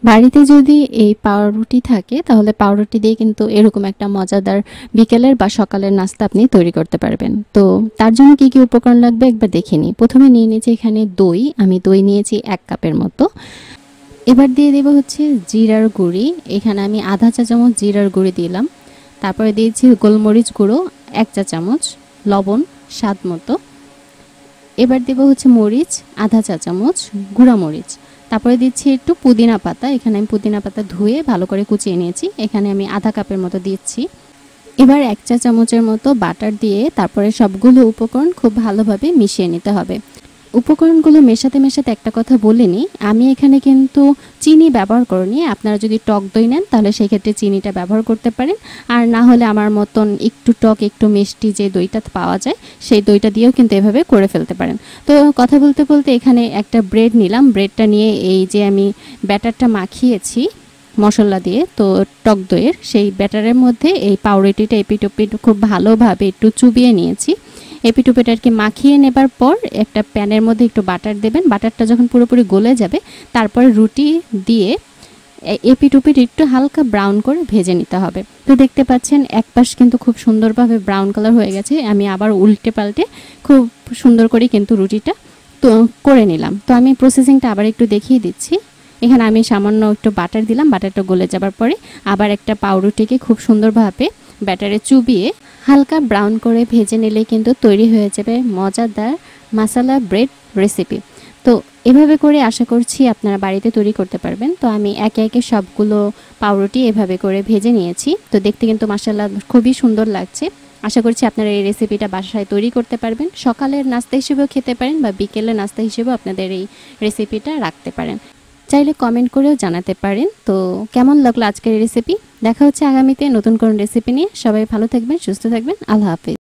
বাড়িতে যদি এই পাউরুটি থাকে তাহলে পাউরুটি দিয়ে কিন্তু এরকম একটা মজাদার বিকেলের বা সকালের নাস্তা আপনি তৈরি করতে পারবেন। তো তার জন্য কি কি উপকরণ লাগবে একবার দেখে নিই। প্রথমে নিয়ে নিয়েছি এখানে দই, আমি দই নিয়েছি 1 কাপের মতো। এবার দিয়ে দেব হচ্ছে জিরার গুঁড়ি, এখানে আমি আধা চা চামচ জিরার গুঁড়ি দিলাম। তারপরে দিয়েছি গোলমরিচ গুঁড়ো 1 চা চামচ, লবণ স্বাদ মতো। এবার দেব হচ্ছে মরিচ আধা চা চামচ, গুঁড়া মরিচ। তারপরে দিচ্ছি একটু পুদিনা পাতা, এখানে আমি পুদিনা পাতা ধুয়ে ভালো করে কুচিয়ে নিয়েছি, এখানে আমি আধা কাপের মতো দিচ্ছি। এবার 1 চা চামচের মতো বাটার দিয়ে তারপরে সবগুলো উপকরণ খুব ভালোভাবে মিশিয়ে নিতে হবে। উপকরণগুলো মেশাতে মেশাতে একটা কথা বলে নিই, আমি এখানে কিন্তু চিনি ব্যবহার করিনি। আপনারা যদি টক দই নেন তাহলে সেক্ষেত্রে চিনিটা ব্যবহার করতে পারেন, আর না হলে আমার মতন একটু টক একটু মিষ্টি যে দইটা পাওয়া যায় সেই দইটা দিয়েও কিন্তু এভাবে করে ফেলতে পারেন। তো কথা বলতে বলতে এখানে একটা ব্রেড নিলাম, ব্রেডটা নিয়ে এই যে আমি ব্যাটারটা মাখিয়েছি মশলা দিয়ে, তো টক দইয়ের সেই ব্যাটারের মধ্যে এই পাউরুটিটা এপিটোপিট খুব ভালোভাবে একটু চুবিয়ে নিয়েছি। এপিটোপিট আর কি মাখিয়ে নেবার পর একটা প্যানের মধ্যে একটু বাটার দেবেন, বাটারটা যখন পুরোপুরি গলে যাবে তারপরে রুটি দিয়ে এপিটোপিট একটু হালকা ব্রাউন করে ভেজে নিতে হবে। তো দেখতে পাচ্ছেন এক পাশ কিন্তু খুব সুন্দরভাবে ব্রাউন কালার হয়ে গেছে, আমি আবার উল্টে পাল্টে খুব সুন্দর করে কিন্তু রুটিটা তো করে নিলাম। তো আমি প্রসেসিংটা আবার একটু দেখিয়ে দিচ্ছি। এখানে আমি সামান্য একটু বাটার দিলাম, বাটারটা গলে যাবার পরে আবার একটা পাউরুটিকে খুব সুন্দরভাবে ব্যাটারে চুবিয়ে হালকা ব্রাউন করে ভেজে নিলে কিন্তু তৈরি হয়ে যাবে মজাদার মাসালা ব্রেড রেসিপি। তো এভাবে করে আশা করছি আপনারা বাড়িতে তৈরি করতে পারবেন। তো আমি একে একে সবগুলো পাউরুটি এভাবে করে ভেজে নিয়েছি, তো দেখতে কিন্তু মাসাল্লাহ খুবই সুন্দর লাগছে। আশা করছি আপনারা এই রেসিপিটা বাসায় তৈরি করতে পারবেন, সকালের নাস্তা হিসেবেও খেতে পারেন বা বিকেলের নাস্তা হিসেবেও আপনাদের এই রেসিপিটা রাখতে পারেন। চাইলে কমেন্ট করেও জানাতে পারেন তো কেমন লাগলো আজকের রেসিপি। দেখা হচ্ছে আগামীতে নতুন কোন রেসিপি নিয়ে। সবাই ভালো থাকবেন, সুস্থ থাকবেন, আল্লাহ হাফেজ।